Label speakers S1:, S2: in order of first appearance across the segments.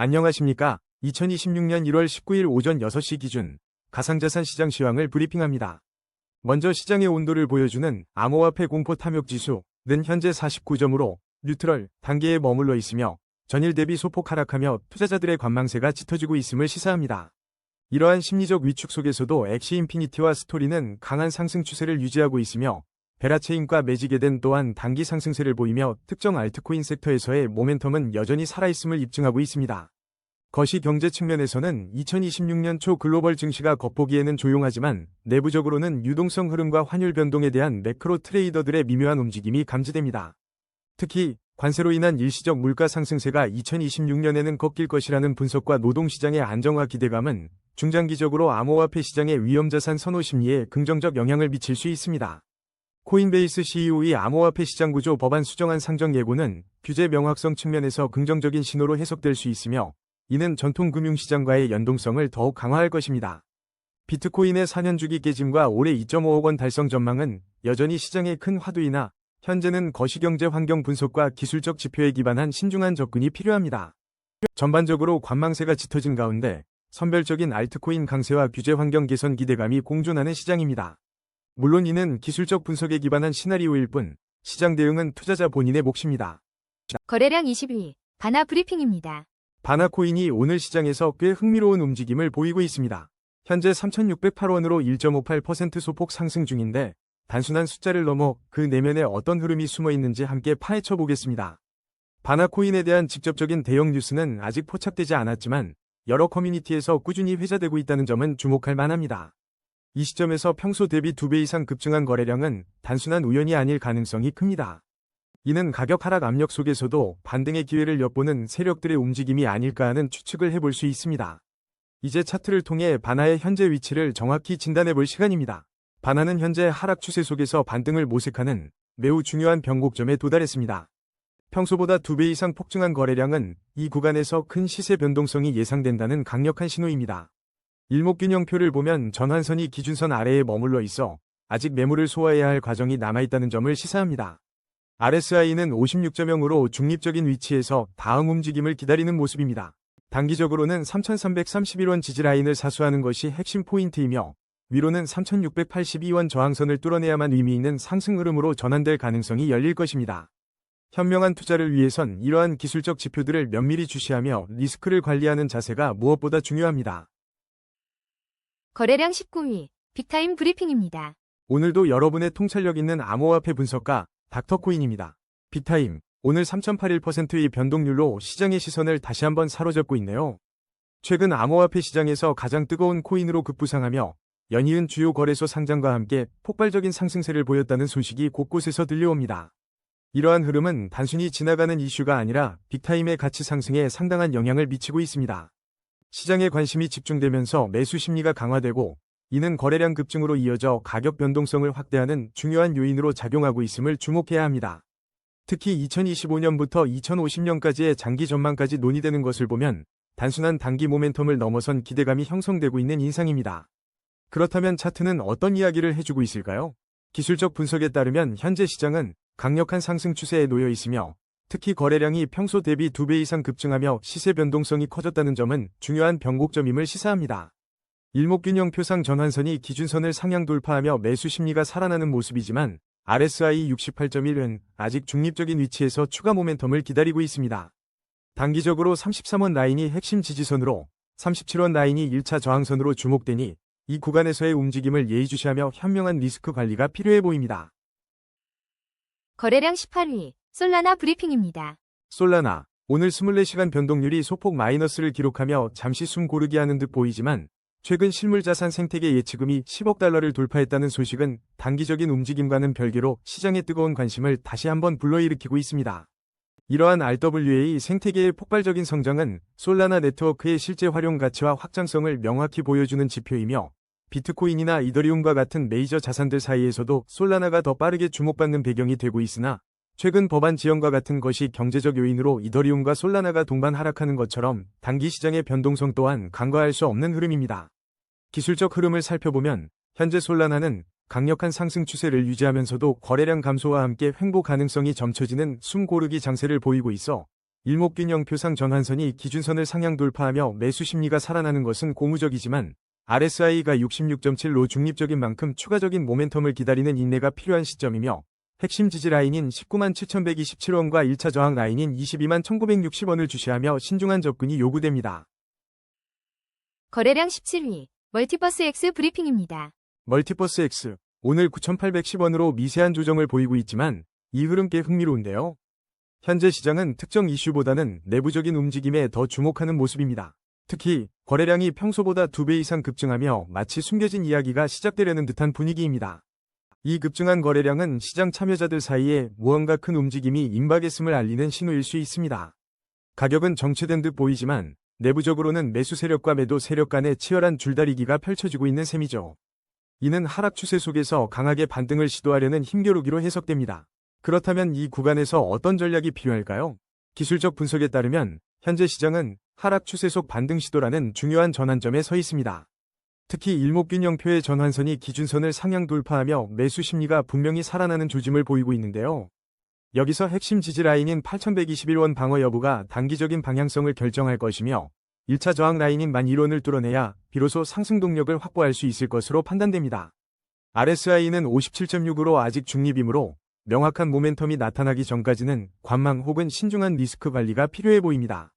S1: 안녕하십니까. 2026년 1월 19일 오전 6시 기준 가상자산 시장 시황을 브리핑합니다. 먼저 시장의 온도를 보여주는 암호화폐 공포 탐욕 지수는 현재 49점으로 뉴트럴 단계에 머물러 있으며 전일 대비 소폭 하락하며 투자자들의 관망세가 짙어지고 있음을 시사합니다. 이러한 심리적 위축 속에서도 엑시 인피니티와 스토리는 강한 상승 추세를 유지하고 있으며 베라체인과 매직에덴 또한 단기 상승세를 보이며 특정 알트코인 섹터에서의 모멘텀은 여전히 살아있음을 입증하고 있습니다. 거시경제 측면에서는 2026년 초 글로벌 증시가 겉보기에는 조용하지만 내부적으로는 유동성 흐름과 환율 변동에 대한 매크로 트레이더들의 미묘한 움직임이 감지됩니다. 특히 관세로 인한 일시적 물가 상승세가 2026년에는 꺾일 것이라는 분석과 노동시장의 안정화 기대감은 중장기적으로 암호화폐 시장의 위험자산 선호 심리에 긍정적 영향을 미칠 수 있습니다. 코인베이스 CEO의 암호화폐 시장 구조 법안 수정안 상정 예고는 규제 명확성 측면에서 긍정적인 신호로 해석될 수 있으며 이는 전통 금융시장과의 연동성을 더욱 강화할 것입니다. 비트코인의 4년 주기 깨짐과 올해 2.5억 원 달성 전망은 여전히 시장의 큰 화두이나 현재는 거시경제 환경 분석과 기술적 지표에 기반한 신중한 접근이 필요합니다. 전반적으로 관망세가 짙어진 가운데 선별적인 알트코인 강세와 규제 환경 개선 기대감이 공존하는 시장입니다. 물론 이는 기술적 분석에 기반한 시나리오일 뿐 시장 대응은 투자자 본인의 몫입니다.
S2: 거래량 22위 바나 브리핑입니다.
S1: 바나코인이 오늘 시장에서 꽤 흥미로운 움직임을 보이고 있습니다. 현재 3,608원으로 1.58% 소폭 상승 중인데 단순한 숫자를 넘어 그 내면에 어떤 흐름이 숨어 있는지 함께 파헤쳐 보겠습니다. 바나코인에 대한 직접적인 대형 뉴스는 아직 포착되지 않았지만 여러 커뮤니티에서 꾸준히 회자되고 있다는 점은 주목할 만합니다. 이 시점에서 평소 대비 2배 이상 급증한 거래량은 단순한 우연이 아닐 가능성이 큽니다. 이는 가격 하락 압력 속에서도 반등의 기회를 엿보는 세력들의 움직임이 아닐까 하는 추측을 해볼 수 있습니다. 이제 차트를 통해 바나의 현재 위치를 정확히 진단해 볼 시간입니다. 바나는 현재 하락 추세 속에서 반등을 모색하는 매우 중요한 변곡점에 도달했습니다. 평소보다 2배 이상 폭증한 거래량은 이 구간에서 큰 시세 변동성이 예상된다는 강력한 신호입니다. 일목균형표를 보면 전환선이 기준선 아래에 머물러 있어 아직 매물을 소화해야 할 과정이 남아있다는 점을 시사합니다. RSI는 56.0으로 중립적인 위치에서 다음 움직임을 기다리는 모습입니다. 단기적으로는 3,331원 지지라인을 사수하는 것이 핵심 포인트이며 위로는 3,682원 저항선을 뚫어내야만 의미 있는 상승 흐름으로 전환될 가능성이 열릴 것입니다. 현명한 투자를 위해선 이러한 기술적 지표들을 면밀히 주시하며 리스크를 관리하는 자세가 무엇보다 중요합니다.
S2: 거래량 19위 빅타임 브리핑입니다.
S1: 오늘도 여러분의 통찰력 있는 암호화폐 분석가 닥터코인입니다. 빅타임, 오늘 3.81%의 변동률로 시장의 시선을 다시 한번 사로잡고 있네요. 최근 암호화폐 시장에서 가장 뜨거운 코인으로 급부상하며 연이은 주요 거래소 상장과 함께 폭발적인 상승세를 보였다는 소식이 곳곳에서 들려옵니다. 이러한 흐름은 단순히 지나가는 이슈가 아니라 빅타임의 가치 상승에 상당한 영향을 미치고 있습니다. 시장에 관심이 집중되면서 매수 심리가 강화되고 이는 거래량 급증으로 이어져 가격 변동성을 확대하는 중요한 요인으로 작용하고 있음을 주목해야 합니다. 특히 2025년부터 2050년까지의 장기 전망까지 논의되는 것을 보면 단순한 단기 모멘텀을 넘어선 기대감이 형성되고 있는 인상입니다. 그렇다면 차트는 어떤 이야기를 해주고 있을까요? 기술적 분석에 따르면 현재 시장은 강력한 상승 추세에 놓여 있으며 특히 거래량이 평소 대비 2배 이상 급증하며 시세 변동성이 커졌다는 점은 중요한 변곡점임을 시사합니다. 일목균형표상 전환선이 기준선을 상향 돌파하며 매수 심리가 살아나는 모습이지만 RSI 68.1은 아직 중립적인 위치에서 추가 모멘텀을 기다리고 있습니다. 단기적으로 33원 라인이 핵심 지지선으로 37원 라인이 1차 저항선으로 주목되니 이 구간에서의 움직임을 예의주시하며 현명한 리스크 관리가 필요해 보입니다.
S2: 거래량 18위 솔라나 브리핑입니다.
S1: 솔라나, 오늘 24시간 변동률이 소폭 마이너스를 기록하며 잠시 숨 고르게 하는 듯 보이지만 최근 실물자산 생태계 예치금이 10억 달러를 돌파했다는 소식은 단기적인 움직임과는 별개로 시장의 뜨거운 관심을 다시 한번 불러일으키고 있습니다. 이러한 RWA 생태계의 폭발적인 성장은 솔라나 네트워크의 실제 활용 가치와 확장성을 명확히 보여주는 지표이며 비트코인이나 이더리움과 같은 메이저 자산들 사이에서도 솔라나가 더 빠르게 주목받는 배경이 되고 있으나 최근 법안 지연과 같은 것이 경제적 요인으로 이더리움과 솔라나가 동반 하락하는 것처럼 단기 시장의 변동성 또한 간과할 수 없는 흐름입니다. 기술적 흐름을 살펴보면 현재 솔라나는 강력한 상승 추세를 유지하면서도 거래량 감소와 함께 횡보 가능성이 점쳐지는 숨 고르기 장세를 보이고 있어 일목균형 표상 전환선이 기준선을 상향 돌파하며 매수 심리가 살아나는 것은 고무적이지만 RSI가 66.7로 중립적인 만큼 추가적인 모멘텀을 기다리는 인내가 필요한 시점이며 핵심 지지 라인인 197,127원과 1차 저항 라인인 221,960원을 주시하며 신중한 접근이 요구됩니다.
S2: 거래량 17위, 멀티버스 X 브리핑입니다.
S1: 멀티버스 X, 오늘 9,810원으로 미세한 조정을 보이고 있지만 이 흐름 꽤 흥미로운데요. 현재 시장은 특정 이슈보다는 내부적인 움직임에 더 주목하는 모습입니다. 특히 거래량이 평소보다 2배 이상 급증하며 마치 숨겨진 이야기가 시작되려는 듯한 분위기입니다. 이 급증한 거래량은 시장 참여자들 사이에 무언가 큰 움직임이 임박했음을 알리는 신호일 수 있습니다. 가격은 정체된 듯 보이지만 내부적으로는 매수 세력과 매도 세력 간의 치열한 줄다리기가 펼쳐지고 있는 셈이죠. 이는 하락 추세 속에서 강하게 반등을 시도하려는 힘겨루기로 해석됩니다. 그렇다면 이 구간에서 어떤 전략이 필요할까요? 기술적 분석에 따르면 현재 시장은 하락 추세 속 반등 시도라는 중요한 전환점에 서 있습니다. 특히 일목균형표의 전환선이 기준선을 상향 돌파하며 매수 심리가 분명히 살아나는 조짐을 보이고 있는데요. 여기서 핵심 지지 라인인 8,121원 방어 여부가 단기적인 방향성을 결정할 것이며 1차 저항 라인인 11,000원을 뚫어내야 비로소 상승 동력을 확보할 수 있을 것으로 판단됩니다. RSI는 57.6으로 아직 중립이므로 명확한 모멘텀이 나타나기 전까지는 관망 혹은 신중한 리스크 관리가 필요해 보입니다.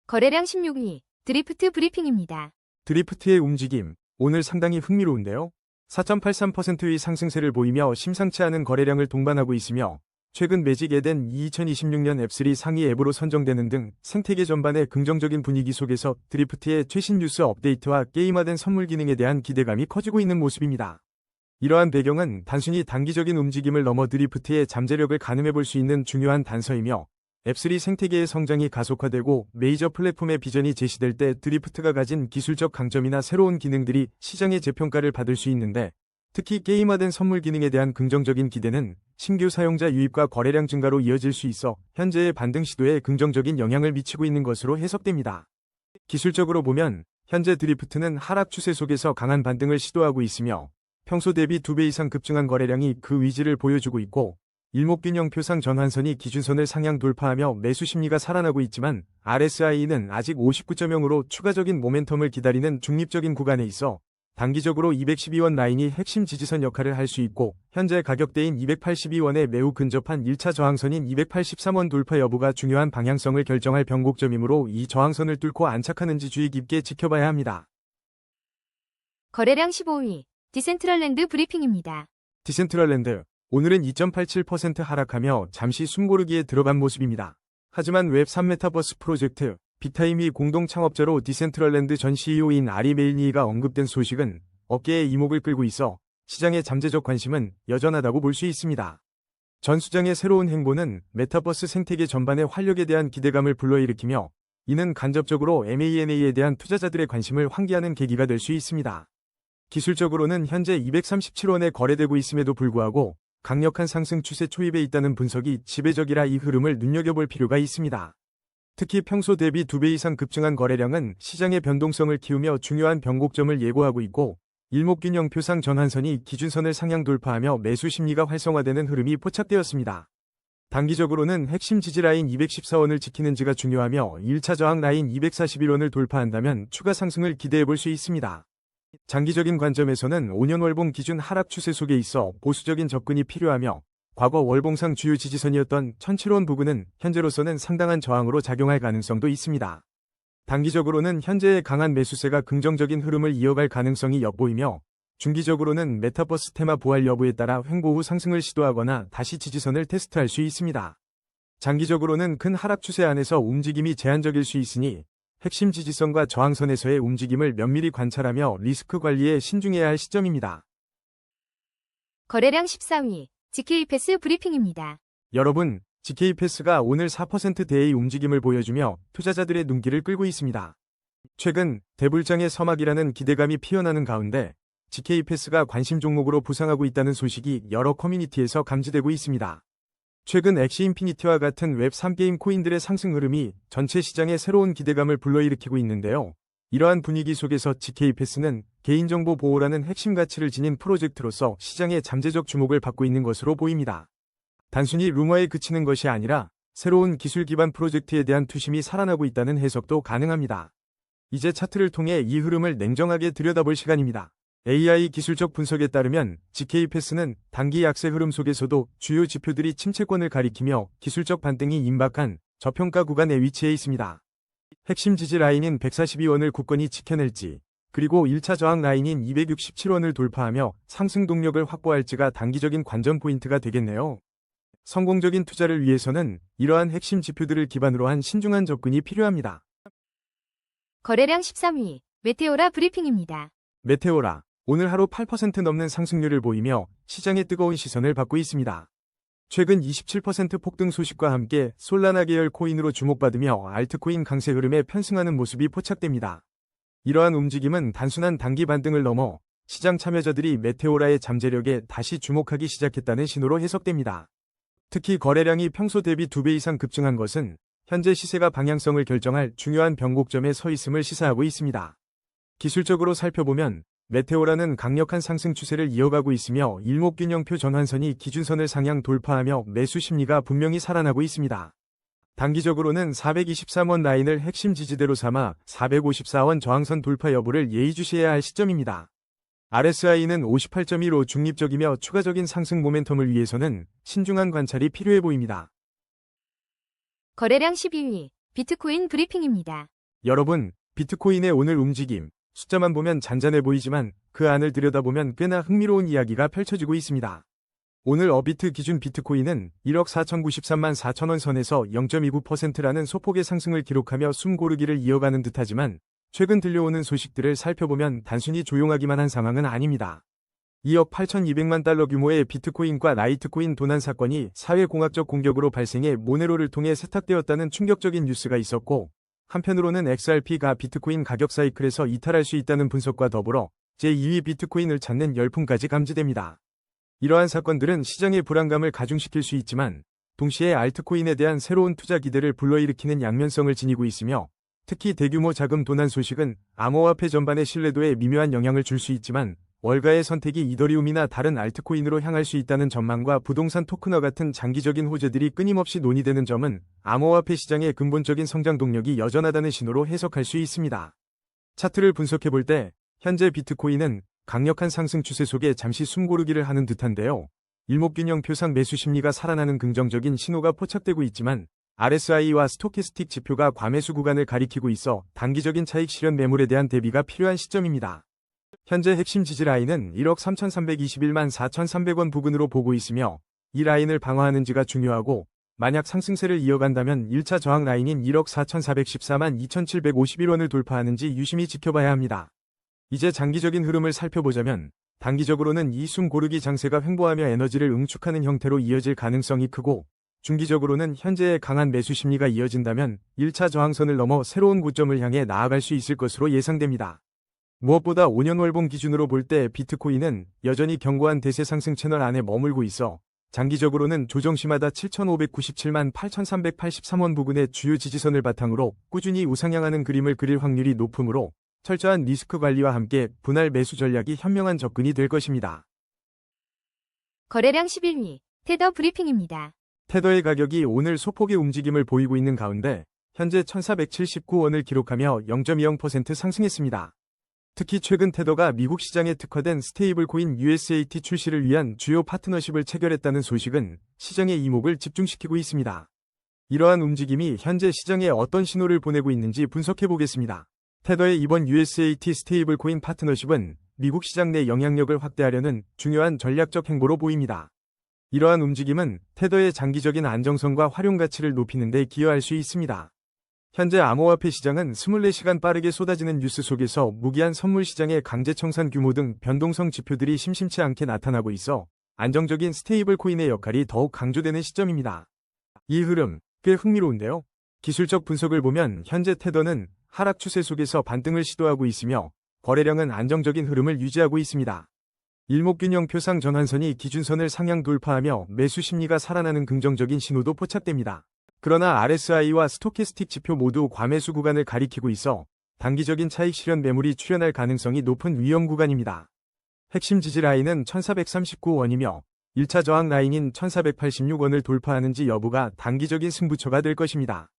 S2: 거래량 16위, 드리프트 브리핑입니다.
S1: 드리프트의 움직임, 오늘 상당히 흥미로운데요. 4.83%의 상승세를 보이며 심상치 않은 거래량을 동반하고 있으며 최근 매직에덴 2026년 앱3 상위 앱으로 선정되는 등 생태계 전반의 긍정적인 분위기 속에서 드리프트의 최신 뉴스 업데이트와 게임화된 선물 기능에 대한 기대감이 커지고 있는 모습입니다. 이러한 배경은 단순히 단기적인 움직임을 넘어 드리프트의 잠재력을 가늠해 볼 수 있는 중요한 단서이며 앱3 생태계의 성장이 가속화되고 메이저 플랫폼의 비전이 제시될 때 드리프트가 가진 기술적 강점이나 새로운 기능들이 시장의 재평가를 받을 수 있는데 특히 게임화된 선물 기능에 대한 긍정적인 기대는 신규 사용자 유입과 거래량 증가로 이어질 수 있어 현재의 반등 시도에 긍정적인 영향을 미치고 있는 것으로 해석됩니다. 기술적으로 보면 현재 드리프트는 하락 추세 속에서 강한 반등을 시도하고 있으며 평소 대비 2배 이상 급증한 거래량이 그 위지를 보여주고 있고 일목균형 표상 전환선이 기준선을 상향 돌파하며 매수 심리가 살아나고 있지만 RSI는 아직 59.0으로 추가적인 모멘텀을 기다리는 중립적인 구간에 있어 단기적으로 212원 라인이 핵심 지지선 역할을 할 수 있고 현재 가격대인 282원에 매우 근접한 1차 저항선인 283원 돌파 여부가 중요한 방향성을 결정할 변곡점이므로 이 저항선을 뚫고 안착하는지 주의 깊게 지켜봐야 합니다.
S2: 거래량 15위, 디센트럴랜드 브리핑입니다.
S1: 디센트럴랜드, 오늘은 2.87% 하락하며 잠시 숨고르기에 들어간 모습입니다. 하지만 웹3 메타버스 프로젝트 빅타임이 공동 창업자로 디센트럴랜드 전 CEO인 아리 메일니가 언급된 소식은 업계의 이목을 끌고 있어 시장의 잠재적 관심은 여전하다고 볼 수 있습니다. 전 수장의 새로운 행보는 메타버스 생태계 전반의 활력에 대한 기대감을 불러일으키며 이는 간접적으로 M&A에 대한 투자자들의 관심을 환기하는 계기가 될 수 있습니다. 기술적으로는 현재 237원에 거래되고 있음에도 불구하고 강력한 상승 추세 초입에 있다는 분석이 지배적이라 이 흐름을 눈여겨볼 필요가 있습니다. 특히 평소 대비 2배 이상 급증한 거래량은 시장의 변동성을 키우며 중요한 변곡점을 예고하고 있고 일목균형 표상 전환선이 기준선을 상향 돌파하며 매수 심리가 활성화되는 흐름이 포착되었습니다. 단기적으로는 핵심 지지라인 214원을 지키는지가 중요하며 1차 저항 라인 241원을 돌파한다면 추가 상승을 기대해볼 수 있습니다. 장기적인 관점에서는 5년 월봉 기준 하락 추세 속에 있어 보수적인 접근이 필요하며 과거 월봉상 주요 지지선이었던 1,007원 부근은 현재로서는 상당한 저항으로 작용할 가능성도 있습니다. 단기적으로는 현재의 강한 매수세가 긍정적인 흐름을 이어갈 가능성이 엿보이며 중기적으로는 메타버스 테마 부활 여부에 따라 횡보 후 상승을 시도하거나 다시 지지선을 테스트할 수 있습니다. 장기적으로는 큰 하락 추세 안에서 움직임이 제한적일 수 있으니 핵심 지지선과 저항선에서의 움직임을 면밀히 관찰하며 리스크 관리에 신중해야 할 시점입니다.
S2: 거래량 14위, GK패스 브리핑입니다.
S1: 여러분, GK패스가 오늘 4%대의 움직임을 보여주며 투자자들의 눈길을 끌고 있습니다. 최근 대불장의 서막이라는 기대감이 피어나는 가운데 GK패스가 관심 종목으로 부상하고 있다는 소식이 여러 커뮤니티에서 감지되고 있습니다. 최근 엑시인피니티와 같은 웹3 게임 코인들의 상승 흐름이 전체 시장에 새로운 기대감을 불러일으키고 있는데요. 이러한 분위기 속에서 GK패스는 개인정보 보호라는 핵심 가치를 지닌 프로젝트로서 시장의 잠재적 주목을 받고 있는 것으로 보입니다. 단순히 루머에 그치는 것이 아니라 새로운 기술 기반 프로젝트에 대한 투심이 살아나고 있다는 해석도 가능합니다. 이제 차트를 통해 이 흐름을 냉정하게 들여다볼 시간입니다. AI 기술적 분석에 따르면 GK패스는 단기 약세 흐름 속에서도 주요 지표들이 침체권을 가리키며 기술적 반등이 임박한 저평가 구간에 위치해 있습니다. 핵심 지지 라인인 142원을 굳건히 지켜낼지, 그리고 1차 저항 라인인 267원을 돌파하며 상승 동력을 확보할지가 단기적인 관전 포인트가 되겠네요. 성공적인 투자를 위해서는 이러한 핵심 지표들을 기반으로 한 신중한 접근이 필요합니다.
S2: 거래량 13위, 메테오라 브리핑입니다.
S1: 메테오라, 오늘 하루 8% 넘는 상승률을 보이며 시장의 뜨거운 시선을 받고 있습니다. 최근 27% 폭등 소식과 함께 솔라나 계열 코인으로 주목받으며 알트코인 강세 흐름에 편승하는 모습이 포착됩니다. 이러한 움직임은 단순한 단기 반등을 넘어 시장 참여자들이 메테오라의 잠재력에 다시 주목하기 시작했다는 신호로 해석됩니다. 특히 거래량이 평소 대비 2배 이상 급증한 것은 현재 시세가 방향성을 결정할 중요한 변곡점에 서 있음을 시사하고 있습니다. 기술적으로 살펴보면 메테오라는 강력한 상승 추세를 이어가고 있으며 일목균형표 전환선이 기준선을 상향 돌파하며 매수 심리가 분명히 살아나고 있습니다. 단기적으로는 423원 라인을 핵심 지지대로 삼아 454원 저항선 돌파 여부를 예의주시해야 할 시점입니다. RSI는 58.15 중립적이며 추가적인 상승 모멘텀을 위해서는 신중한 관찰이 필요해 보입니다.
S2: 거래량 12위, 비트코인 브리핑입니다.
S1: 여러분, 비트코인의 오늘 움직임, 숫자만 보면 잔잔해 보이지만 그 안을 들여다보면 꽤나 흥미로운 이야기가 펼쳐지고 있습니다. 오늘 어비트 기준 비트코인은 1억 4,093만 4천원 선에서 0.29%라는 소폭의 상승을 기록하며 숨 고르기를 이어가는 듯하지만 최근 들려오는 소식들을 살펴보면 단순히 조용하기만 한 상황은 아닙니다. 2억 8,200만 달러 규모의 비트코인과 라이트코인 도난 사건이 사회공학적 공격으로 발생해 모네로를 통해 세탁되었다는 충격적인 뉴스가 있었고, 한편으로는 XRP가 비트코인 가격 사이클에서 이탈할 수 있다는 분석과 더불어 제2위 비트코인을 찾는 열풍까지 감지됩니다. 이러한 사건들은 시장의 불안감을 가중시킬 수 있지만 동시에 알트코인에 대한 새로운 투자 기대를 불러일으키는 양면성을 지니고 있으며, 특히 대규모 자금 도난 소식은 암호화폐 전반의 신뢰도에 미묘한 영향을 줄 수 있지만 월가의 선택이 이더리움이나 다른 알트코인으로 향할 수 있다는 전망과 부동산 토큰화 같은 장기적인 호재들이 끊임없이 논의되는 점은 암호화폐 시장의 근본적인 성장 동력이 여전하다는 신호로 해석할 수 있습니다. 차트를 분석해볼 때 현재 비트코인은 강력한 상승 추세 속에 잠시 숨고르기를 하는 듯한데요. 일목균형표상 매수 심리가 살아나는 긍정적인 신호가 포착되고 있지만 RSI와 스토캐스틱 지표가 과매수 구간을 가리키고 있어 단기적인 차익 실현 매물에 대한 대비가 필요한 시점입니다. 현재 핵심 지지 라인은 1억 3,321만 4,300원 부근으로 보고 있으며 이 라인을 방어하는지가 중요하고, 만약 상승세를 이어간다면 1차 저항 라인인 1억 4,414만 2,751원을 돌파하는지 유심히 지켜봐야 합니다. 이제 장기적인 흐름을 살펴보자면 단기적으로는 이 숨 고르기 장세가 횡보하며 에너지를 응축하는 형태로 이어질 가능성이 크고, 중기적으로는 현재의 강한 매수 심리가 이어진다면 1차 저항선을 넘어 새로운 고점을 향해 나아갈 수 있을 것으로 예상됩니다. 무엇보다 5년 월봉 기준으로 볼 때 비트코인은 여전히 견고한 대세 상승 채널 안에 머물고 있어 장기적으로는 조정시마다 7,597만 8,383원 부근의 주요 지지선을 바탕으로 꾸준히 우상향하는 그림을 그릴 확률이 높으므로 철저한 리스크 관리와 함께 분할 매수 전략이 현명한 접근이 될 것입니다.
S2: 거래량 11위, 테더 브리핑입니다.
S1: 테더의 가격이 오늘 소폭의 움직임을 보이고 있는 가운데 현재 1,479원을 기록하며 0.20% 상승했습니다. 특히 최근 테더가 미국 시장에 특화된 스테이블 코인 USAT 출시를 위한 주요 파트너십을 체결했다는 소식은 시장의 이목을 집중시키고 있습니다. 이러한 움직임이 현재 시장에 어떤 신호를 보내고 있는지 분석해 보겠습니다. 테더의 이번 USAT 스테이블 코인 파트너십은 미국 시장 내 영향력을 확대하려는 중요한 전략적 행보로 보입니다. 이러한 움직임은 테더의 장기적인 안정성과 활용 가치를 높이는 데 기여할 수 있습니다. 현재 암호화폐 시장은 24시간 빠르게 쏟아지는 뉴스 속에서 무기한 선물 시장의 강제 청산 규모 등 변동성 지표들이 심심치 않게 나타나고 있어 안정적인 스테이블 코인의 역할이 더욱 강조되는 시점입니다. 이 흐름 꽤 흥미로운데요. 기술적 분석을 보면 현재 테더는 하락 추세 속에서 반등을 시도하고 있으며 거래량은 안정적인 흐름을 유지하고 있습니다. 일목균형표상 전환선이 기준선을 상향 돌파하며 매수 심리가 살아나는 긍정적인 신호도 포착됩니다. 그러나 RSI와 스토캐스틱 지표 모두 과매수 구간을 가리키고 있어 단기적인 차익 실현 매물이 출현할 가능성이 높은 위험 구간입니다. 핵심 지지 라인은 1,439원이며 1차 저항 라인인 1486원을 돌파하는지 여부가 단기적인 승부처가 될 것입니다.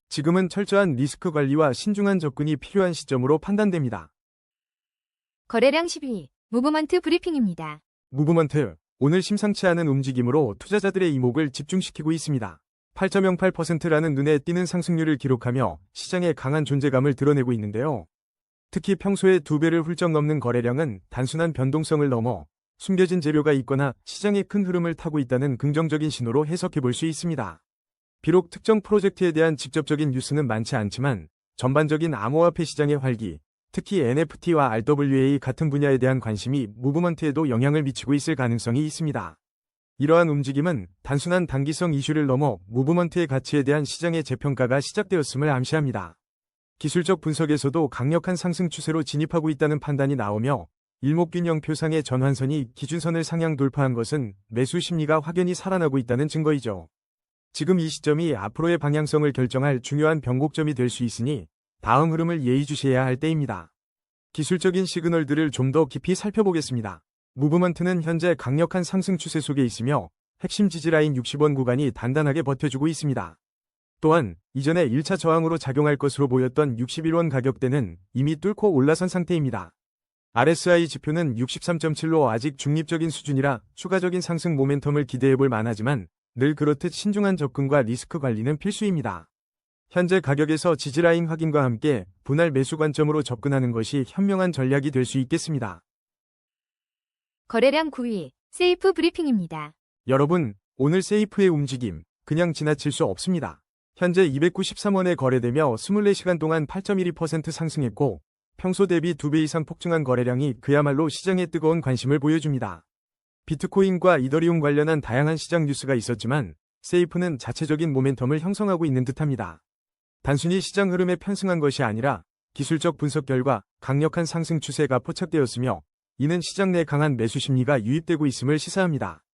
S1: 지금은 철저한 리스크 관리와 신중한 접근이 필요한 시점으로 판단됩니다.
S2: 거래량 12위, 무브먼트 브리핑입니다.
S1: 무브먼트, 오늘 심상치 않은 움직임으로 투자자들의 이목을 집중시키고 있습니다. 8.08%라는 눈에 띄는 상승률을 기록하며 시장의 강한 존재감을 드러내고 있는데요. 특히 평소의 2배를 훌쩍 넘는 거래량은 단순한 변동성을 넘어 숨겨진 재료가 있거나 시장의 큰 흐름을 타고 있다는 긍정적인 신호로 해석해 볼 수 있습니다. 비록 특정 프로젝트에 대한 직접적인 뉴스는 많지 않지만 전반적인 암호화폐 시장의 활기, 특히 NFT와 RWA 같은 분야에 대한 관심이 무브먼트에도 영향을 미치고 있을 가능성이 있습니다. 이러한 움직임은 단순한 단기성 이슈를 넘어 무브먼트의 가치에 대한 시장의 재평가가 시작되었음을 암시합니다. 기술적 분석에서도 강력한 상승 추세로 진입하고 있다는 판단이 나오며 일목균형표상의 전환선이 기준선을 상향 돌파한 것은 매수 심리가 확연히 살아나고 있다는 증거이죠. 지금 이 시점이 앞으로의 방향성을 결정할 중요한 변곡점이 될 수 있으니 다음 흐름을 예의주시해야 할 때입니다. 기술적인 시그널들을 좀 더 깊이 살펴보겠습니다. 무브먼트는 현재 강력한 상승 추세 속에 있으며 핵심 지지라인 60원 구간이 단단하게 버텨주고 있습니다. 또한 이전에 1차 저항으로 작용할 것으로 보였던 61원 가격대는 이미 뚫고 올라선 상태입니다. RSI 지표는 63.7로 아직 중립적인 수준이라 추가적인 상승 모멘텀을 기대해볼 만하지만 늘 그렇듯 신중한 접근과 리스크 관리는 필수입니다. 현재 가격에서 지지라인 확인과 함께 분할 매수 관점으로 접근하는 것이 현명한 전략이 될 수 있겠습니다.
S2: 거래량 9위, 세이프 브리핑입니다.
S1: 여러분, 오늘 세이프의 움직임 그냥 지나칠 수 없습니다. 현재 293원에 거래되며 24시간 동안 8.12% 상승했고 평소 대비 2배 이상 폭증한 거래량이 그야말로 시장에 뜨거운 관심을 보여줍니다. 비트코인과 이더리움 관련한 다양한 시장 뉴스가 있었지만 세이프는 자체적인 모멘텀을 형성하고 있는 듯합니다. 단순히 시장 흐름에 편승한 것이 아니라 기술적 분석 결과 강력한 상승 추세가 포착되었으며 이는 시장 내 강한 매수 심리가 유입되고 있음을 시사합니다.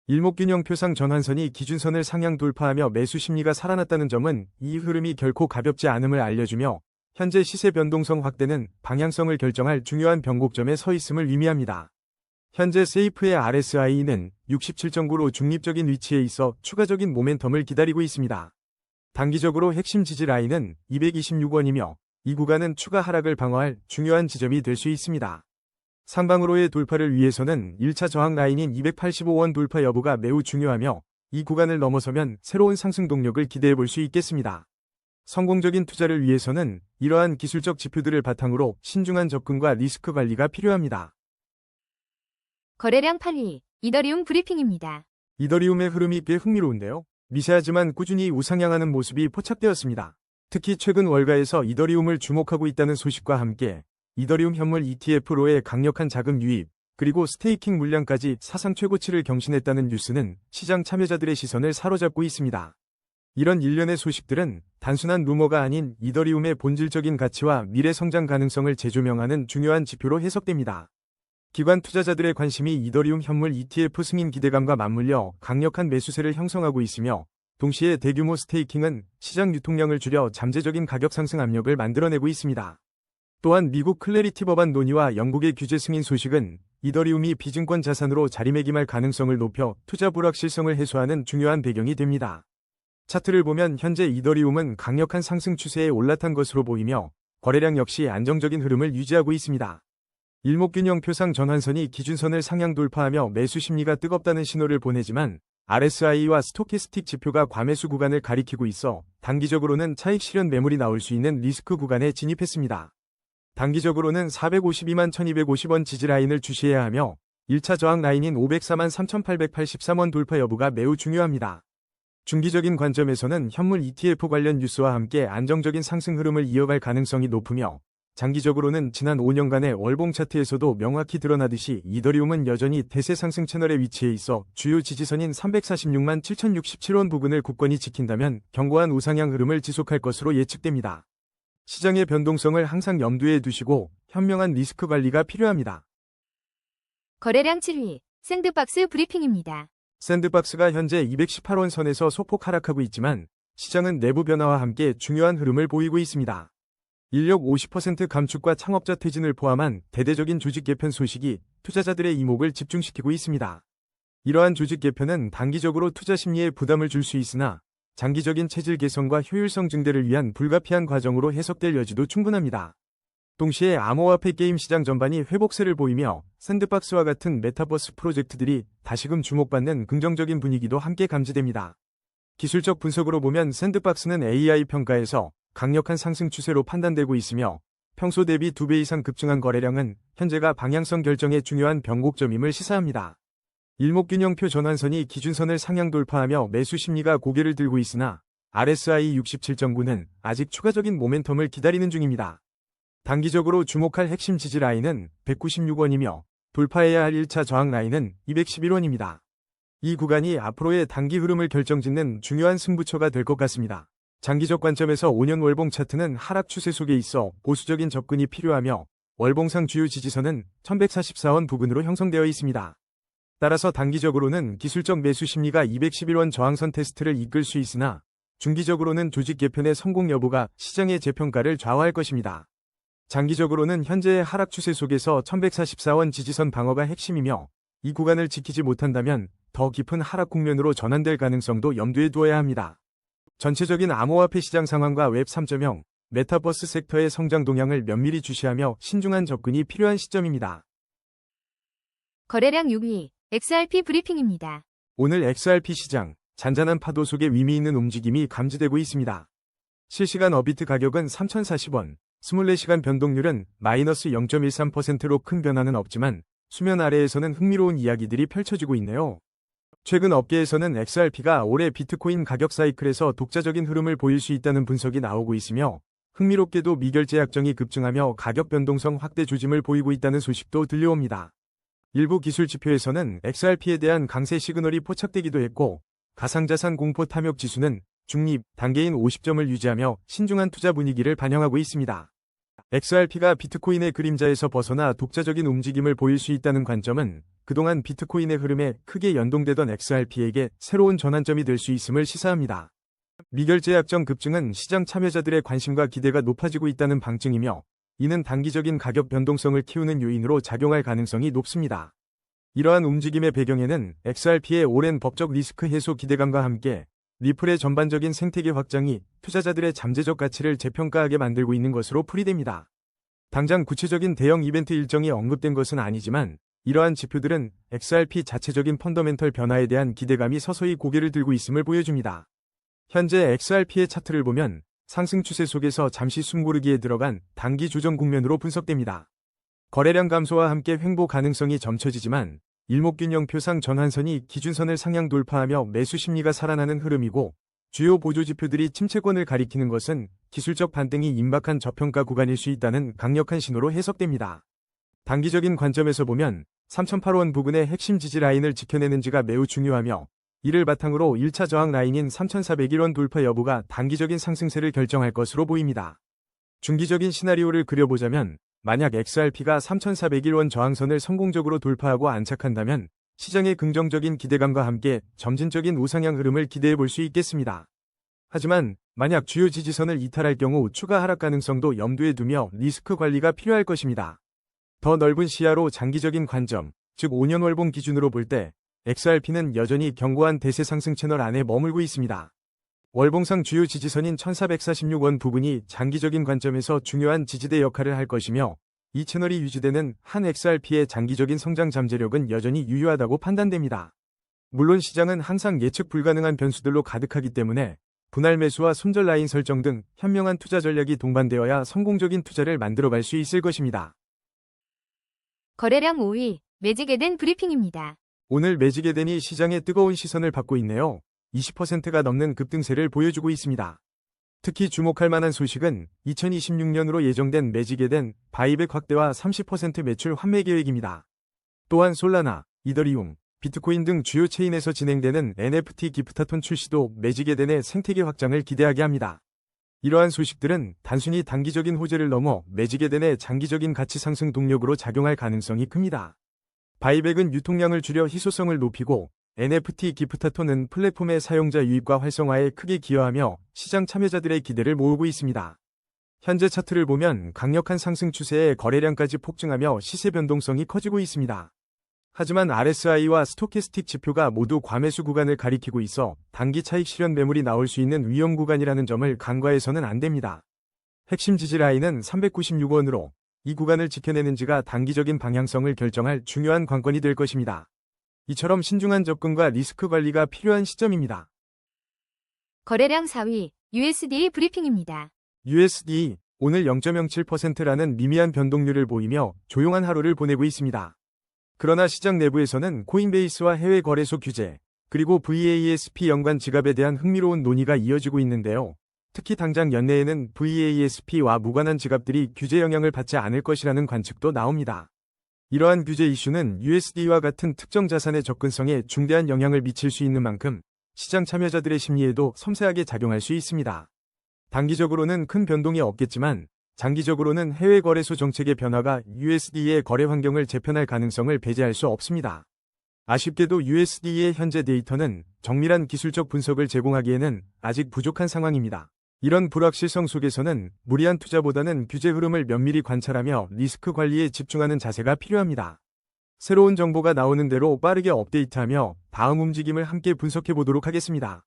S1: 일목균형표상 전환선이 기준선을 상향 돌파하며 매수 심리가 살아났다는 점은 이 흐름이 결코 가볍지 않음을 알려주며 현재 시세 변동성 확대는 방향성을 결정할 중요한 변곡점에 서 있음을 의미합니다. 현재 세이프의 RSI는 67.9로 중립적인 위치에 있어 추가적인 모멘텀을 기다리고 있습니다. 단기적으로 핵심 지지 라인은 226원이며 이 구간은 추가 하락을 방어할 중요한 지점이 될 수 있습니다. 상방으로의 돌파를 위해서는 1차 저항 라인인 285원 돌파 여부가 매우 중요하며 이 구간을 넘어서면 새로운 상승 동력을 기대해 볼 수 있겠습니다. 성공적인 투자를 위해서는 이러한 기술적 지표들을 바탕으로 신중한 접근과 리스크 관리가 필요합니다.
S2: 거래량 8위, 이더리움 브리핑입니다.
S1: 이더리움의 흐름이 꽤 흥미로운데요. 미세하지만 꾸준히 우상향하는 모습이 포착되었습니다. 특히 최근 월가에서 이더리움을 주목하고 있다는 소식과 함께 이더리움 현물 ETF로의 강력한 자금 유입, 그리고 스테이킹 물량까지 사상 최고치를 경신했다는 뉴스는 시장 참여자들의 시선을 사로잡고 있습니다. 이런 일련의 소식들은 단순한 루머가 아닌 이더리움의 본질적인 가치와 미래 성장 가능성을 재조명하는 중요한 지표로 해석됩니다. 기관 투자자들의 관심이 이더리움 현물 ETF 승인 기대감과 맞물려 강력한 매수세를 형성하고 있으며 동시에 대규모 스테이킹은 시장 유통량을 줄여 잠재적인 가격 상승 압력을 만들어내고 있습니다. 또한 미국 클래리티 법안 논의와 영국의 규제 승인 소식은 이더리움이 비증권 자산으로 자리매김할 가능성을 높여 투자 불확실성을 해소하는 중요한 배경이 됩니다. 차트를 보면 현재 이더리움은 강력한 상승 추세에 올라탄 것으로 보이며 거래량 역시 안정적인 흐름을 유지하고 있습니다. 일목균형표상 전환선이 기준선을 상향 돌파하며 매수 심리가 뜨겁다는 신호를 보내지만 RSI와 스토캐스틱 지표가 과매수 구간을 가리키고 있어 단기적으로는 차익 실현 매물이 나올 수 있는 리스크 구간에 진입했습니다. 단기적으로는 452만 1250원 지지라인을 주시해야 하며 1차 저항 라인인 504만 3883원 돌파 여부가 매우 중요합니다. 중기적인 관점에서는 현물 ETF 관련 뉴스와 함께 안정적인 상승 흐름을 이어갈 가능성이 높으며 장기적으로는 지난 5년간의 월봉 차트에서도 명확히 드러나듯이 이더리움은 여전히 대세 상승 채널에 위치해 있어 주요 지지선인 346만 7067원 부근을 굳건히 지킨다면 견고한 우상향 흐름을 지속할 것으로 예측됩니다. 시장의 변동성을 항상 염두에 두시고 현명한 리스크 관리가 필요합니다.
S2: 거래량 7위, 샌드박스 브리핑입니다.
S1: 샌드박스가 현재 218원 선에서 소폭 하락하고 있지만 시장은 내부 변화와 함께 중요한 흐름을 보이고 있습니다. 인력 50% 감축과 창업자 퇴진을 포함한 대대적인 조직 개편 소식이 투자자들의 이목을 집중시키고 있습니다. 이러한 조직 개편은 단기적으로 투자 심리에 부담을 줄 수 있으나 장기적인 체질 개선과 효율성 증대를 위한 불가피한 과정으로 해석될 여지도 충분합니다. 동시에 암호화폐 게임 시장 전반이 회복세를 보이며 샌드박스와 같은 메타버스 프로젝트들이 다시금 주목받는 긍정적인 분위기도 함께 감지됩니다. 기술적 분석으로 보면 샌드박스는 AI 평가에서 강력한 상승 추세로 판단되고 있으며 평소 대비 2배 이상 급증한 거래량은 현재가 방향성 결정의 중요한 변곡점임을 시사합니다. 일목균형표 전환선이 기준선을 상향 돌파하며 매수 심리가 고개를 들고 있으나 RSI 67.9는 아직 추가적인 모멘텀을 기다리는 중입니다. 단기적으로 주목할 핵심 지지 라인은 196원이며 돌파해야 할 1차 저항 라인은 211원입니다. 이 구간이 앞으로의 단기 흐름을 결정짓는 중요한 승부처가 될 것 같습니다. 장기적 관점에서 5년 월봉 차트는 하락 추세 속에 있어 보수적인 접근이 필요하며 월봉상 주요 지지선은 1144원 부근으로 형성되어 있습니다. 따라서 단기적으로는 기술적 매수 심리가 211원 저항선 테스트를 이끌 수 있으나 중기적으로는 조직 개편의 성공 여부가 시장의 재평가를 좌우할 것입니다. 장기적으로는 현재의 하락 추세 속에서 1144원 지지선 방어가 핵심이며 이 구간을 지키지 못한다면 더 깊은 하락 국면으로 전환될 가능성도 염두에 두어야 합니다. 전체적인 암호화폐 시장 상황과 웹 3.0, 메타버스 섹터의 성장 동향을 면밀히 주시하며 신중한 접근이 필요한 시점입니다.
S2: 거래량 6위, XRP 브리핑입니다.
S1: 오늘 XRP 시장, 잔잔한 파도 속에 의미 있는 움직임이 감지되고 있습니다. 실시간 어비트 가격은 3,040원, 24시간 변동률은 마이너스 0.13%로 큰 변화는 없지만 수면 아래에서는 흥미로운 이야기들이 펼쳐지고 있네요. 최근 업계에서는 XRP가 올해 비트코인 가격 사이클에서 독자적인 흐름을 보일 수 있다는 분석이 나오고 있으며 흥미롭게도 미결제 약정이 급증하며 가격 변동성 확대 조짐을 보이고 있다는 소식도 들려옵니다. 일부 기술 지표에서는 XRP에 대한 강세 시그널이 포착되기도 했고 가상자산 공포 탐욕 지수는 중립 단계인 50점을 유지하며 신중한 투자 분위기를 반영하고 있습니다. XRP가 비트코인의 그림자에서 벗어나 독자적인 움직임을 보일 수 있다는 관점은 그동안 비트코인의 흐름에 크게 연동되던 XRP에게 새로운 전환점이 될 수 있음을 시사합니다. 미결제 약정 급증은 시장 참여자들의 관심과 기대가 높아지고 있다는 방증이며 이는 단기적인 가격 변동성을 키우는 요인으로 작용할 가능성이 높습니다. 이러한 움직임의 배경에는 XRP의 오랜 법적 리스크 해소 기대감과 함께 리플의 전반적인 생태계 확장이 투자자들의 잠재적 가치를 재평가하게 만들고 있는 것으로 풀이됩니다. 당장 구체적인 대형 이벤트 일정이 언급된 것은 아니지만 이러한 지표들은 XRP 자체적인 펀더멘털 변화에 대한 기대감이 서서히 고개를 들고 있음을 보여줍니다. 현재 XRP의 차트를 보면 상승 추세 속에서 잠시 숨고르기에 들어간 단기 조정 국면으로 분석됩니다. 거래량 감소와 함께 횡보 가능성이 점쳐지지만 일목균형표상 전환선이 기준선을 상향 돌파하며 매수 심리가 살아나는 흐름이고 주요 보조 지표들이 침체권을 가리키는 것은 기술적 반등이 임박한 저평가 구간일 수 있다는 강력한 신호로 해석됩니다. 단기적인 관점에서 보면 3,008원 부근의 핵심 지지 라인을 지켜내는지가 매우 중요하며 이를 바탕으로 1차 저항 라인인 3,401원 돌파 여부가 단기적인 상승세를 결정할 것으로 보입니다. 중기적인 시나리오를 그려보자면 만약 XRP가 3,401원 저항선을 성공적으로 돌파하고 안착한다면 시장의 긍정적인 기대감과 함께 점진적인 우상향 흐름을 기대해 볼 수 있겠습니다. 하지만 만약 주요 지지선을 이탈할 경우 추가 하락 가능성도 염두에 두며 리스크 관리가 필요할 것입니다. 더 넓은 시야로 장기적인 관점, 즉 5년 월봉 기준으로 볼 때 XRP는 여전히 견고한 대세 상승 채널 안에 머물고 있습니다. 월봉상 주요 지지선인 1,446원 부근이 장기적인 관점에서 중요한 지지대 역할을 할 것이며 이 채널이 유지되는 한 XRP의 장기적인 성장 잠재력은 여전히 유효하다고 판단됩니다. 물론 시장은 항상 예측 불가능한 변수들로 가득하기 때문에 분할 매수와 손절 라인 설정 등 현명한 투자 전략이 동반되어야 성공적인 투자를 만들어갈 수 있을 것입니다.
S2: 거래량 5위, 매직에덴 브리핑입니다. 오늘
S1: 매직에덴이 시장의 뜨거운 시선을 받고 있네요. 20%가 넘는 급등세를 보여주고 있습니다. 특히 주목할 만한 소식은 2026년으로 예정된 매직에덴 바이백 확대와 30% 매출 환매 계획입니다. 또한 솔라나, 이더리움, 비트코인 등 주요 체인에서 진행되는 NFT 기프타톤 출시도 매직에덴의 생태계 확장을 기대하게 합니다. 이러한 소식들은 단순히 단기적인 호재를 넘어 매직에덴의 장기적인 가치 상승 동력으로 작용할 가능성이 큽니다. 바이백은 유통량을 줄여 희소성을 높이고 NFT 기프타톤은 플랫폼의 사용자 유입과 활성화에 크게 기여하며 시장 참여자들의 기대를 모으고 있습니다. 현재 차트를 보면 강력한 상승 추세에 거래량까지 폭증하며 시세 변동성이 커지고 있습니다. 하지만 RSI와 스토캐스틱 지표가 모두 과매수 구간을 가리키고 있어 단기 차익 실현 매물이 나올 수 있는 위험 구간이라는 점을 간과해서는 안 됩니다. 핵심 지지 라인은 396원으로 이 구간을 지켜내는지가 단기적인 방향성을 결정할 중요한 관건이 될 것입니다. 이처럼 신중한 접근과 리스크 관리가 필요한 시점입니다.
S2: 거래량 4위, USD 브리핑입니다.
S1: USD 오늘 0.07%라는 미미한 변동률을 보이며 조용한 하루를 보내고 있습니다. 그러나 시장 내부에서는 코인베이스와 해외 거래소 규제, 그리고 VASP 연관 지갑에 대한 흥미로운 논의가 이어지고 있는데요. 특히 당장 연내에는 VASP와 무관한 지갑들이 규제 영향을 받지 않을 것이라는 관측도 나옵니다. 이러한 규제 이슈는 USD와 같은 특정 자산의 접근성에 중대한 영향을 미칠 수 있는 만큼 시장 참여자들의 심리에도 섬세하게 작용할 수 있습니다. 단기적으로는 큰 변동이 없겠지만 장기적으로는 해외 거래소 정책의 변화가 USD의 거래 환경을 재편할 가능성을 배제할 수 없습니다. 아쉽게도 USD의 현재 데이터는 정밀한 기술적 분석을 제공하기에는 아직 부족한 상황입니다. 이런 불확실성 속에서는 무리한 투자보다는 규제 흐름을 면밀히 관찰하며 리스크 관리에 집중하는 자세가 필요합니다. 새로운 정보가 나오는 대로 빠르게 업데이트하며 다음 움직임을 함께 분석해 보도록 하겠습니다.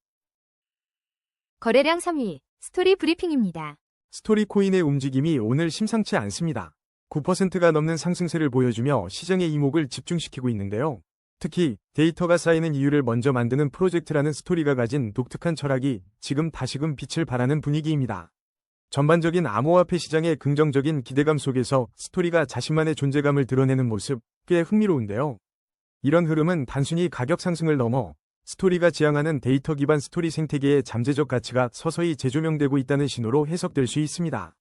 S2: 거래량 3위, 스토리 브리핑입니다.
S1: 스토리 코인의 움직임이 오늘 심상치 않습니다. 9%가 넘는 상승세를 보여주며 시장의 이목을 집중시키고 있는데요. 특히 데이터가 쌓이는 이유를 먼저 만드는 프로젝트라는 스토리가 가진 독특한 철학이 지금 다시금 빛을 발하는 분위기입니다. 전반적인 암호화폐 시장의 긍정적인 기대감 속에서 스토리가 자신만의 존재감을 드러내는 모습 꽤 흥미로운데요. 이런 흐름은 단순히 가격 상승을 넘어 스토리가 지향하는 데이터 기반 스토리 생태계의 잠재적 가치가 서서히 재조명되고 있다는 신호로 해석될 수 있습니다.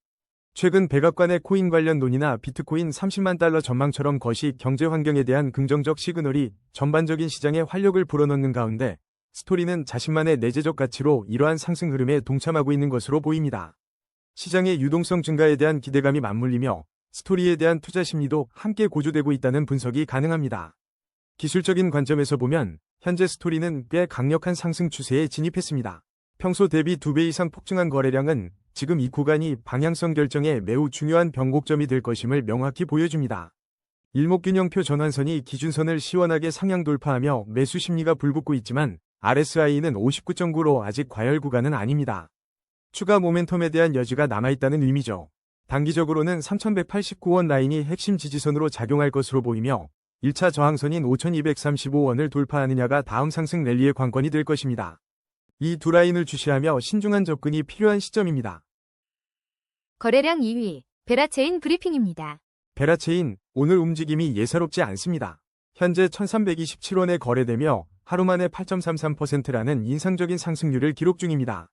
S1: 최근 백악관의 코인 관련 논의나 비트코인 30만 달러 전망처럼 거시 경제 환경에 대한 긍정적 시그널이 전반적인 시장에 활력을 불어넣는 가운데 스토리는 자신만의 내재적 가치로 이러한 상승 흐름에 동참하고 있는 것으로 보입니다. 시장의 유동성 증가에 대한 기대감이 맞물리며 스토리에 대한 투자 심리도 함께 고조되고 있다는 분석이 가능합니다. 기술적인 관점에서 보면 현재 스토리는 꽤 강력한 상승 추세에 진입했습니다. 평소 대비 2배 이상 폭증한 거래량은 지금 이 구간이 방향성 결정에 매우 중요한 변곡점이 될 것임을 명확히 보여줍니다. 일목균형표 전환선이 기준선을 시원하게 상향 돌파하며 매수 심리가 불붙고 있지만 RSI는 59.9로 아직 과열 구간은 아닙니다. 추가 모멘텀에 대한 여지가 남아있다는 의미죠. 단기적으로는 3189원 라인이 핵심 지지선으로 작용할 것으로 보이며 1차 저항선인 5235원을 돌파하느냐가 다음 상승 랠리의 관건이 될 것입니다. 이 두 라인을 주시하며 신중한 접근이 필요한 시점입니다.
S2: 거래량 2위, 베라체인 브리핑입니다.
S1: 베라체인, 오늘 움직임이 예사롭지 않습니다. 현재 1327원에 거래되며 하루 만에 8.33%라는 인상적인 상승률을 기록 중입니다.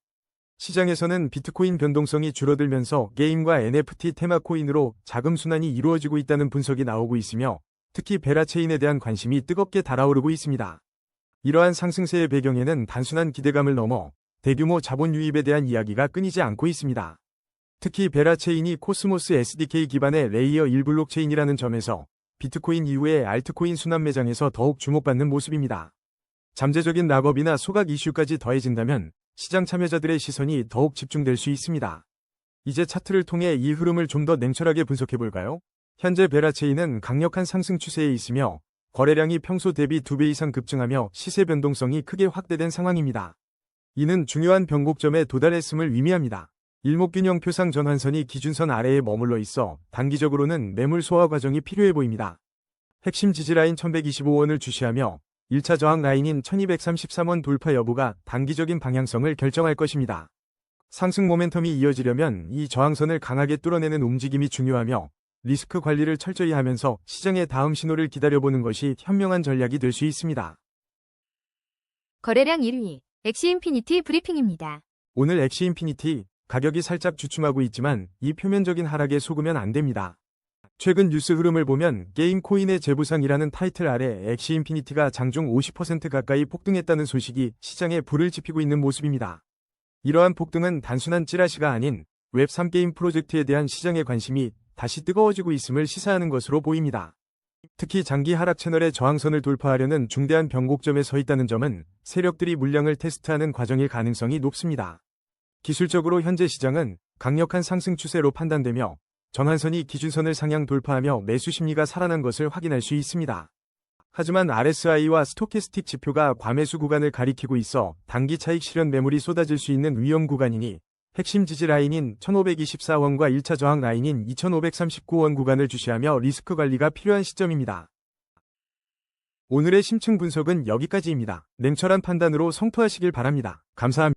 S1: 시장에서는 비트코인 변동성이 줄어들면서 게임과 NFT 테마 코인으로 자금 순환이 이루어지고 있다는 분석이 나오고 있으며 특히 베라체인에 대한 관심이 뜨겁게 달아오르고 있습니다. 이러한 상승세의 배경에는 단순한 기대감을 넘어 대규모 자본 유입에 대한 이야기가 끊이지 않고 있습니다. 특히 베라체인이 코스모스 SDK 기반의 레이어 1 블록체인이라는 점에서 비트코인 이후의 알트코인 순환 매장에서 더욱 주목받는 모습입니다. 잠재적인 락업이나 소각 이슈까지 더해진다면 시장 참여자들의 시선이 더욱 집중될 수 있습니다. 이제 차트를 통해 이 흐름을 좀 더 냉철하게 분석해볼까요? 현재 베라체인은 강력한 상승 추세에 있으며 거래량이 평소 대비 2배 이상 급증하며 시세 변동성이 크게 확대된 상황입니다. 이는 중요한 변곡점에 도달했음을 의미합니다. 일목균형 표상 전환선이 기준선 아래에 머물러 있어 단기적으로는 매물 소화 과정이 필요해 보입니다. 핵심 지지라인 1125원을 주시하며 1차 저항 라인인 1233원 돌파 여부가 단기적인 방향성을 결정할 것입니다. 상승 모멘텀이 이어지려면 이 저항선을 강하게 뚫어내는 움직임이 중요하며 리스크 관리를 철저히 하면서 시장의 다음 신호를 기다려보는 것이 현명한 전략이 될 수 있습니다.
S2: 거래량 1위, 엑시인피니티 브리핑입니다.
S1: 오늘 엑시인피니티 가격이 살짝 주춤하고 있지만 이 표면적인 하락에 속으면 안 됩니다. 최근 뉴스 흐름을 보면 게임 코인의 재부상이라는 타이틀 아래 엑시인피니티가 장중 50% 가까이 폭등했다는 소식이 시장에 불을 지피고 있는 모습입니다. 이러한 폭등은 단순한 찌라시가 아닌 웹3 게임 프로젝트에 대한 시장의 관심이 다시 뜨거워지고 있음을 시사하는 것으로 보입니다. 특히 장기 하락 채널의 저항선을 돌파하려는 중대한 변곡점에 서 있다는 점은 세력들이 물량을 테스트하는 과정일 가능성이 높습니다. 기술적으로 현재 시장은 강력한 상승 추세로 판단되며 전환선이 기준선을 상향 돌파하며 매수 심리가 살아난 것을 확인할 수 있습니다. 하지만 RSI와 스토캐스틱 지표가 과매수 구간을 가리키고 있어 단기 차익 실현 매물이 쏟아질 수 있는 위험 구간이니 핵심 지지 라인인 1524원과 1차 저항 라인인 2539원 구간을 주시하며 리스크 관리가 필요한 시점입니다. 오늘의 심층 분석은 여기까지입니다. 냉철한 판단으로 성투하시길 바랍니다. 감사합니다.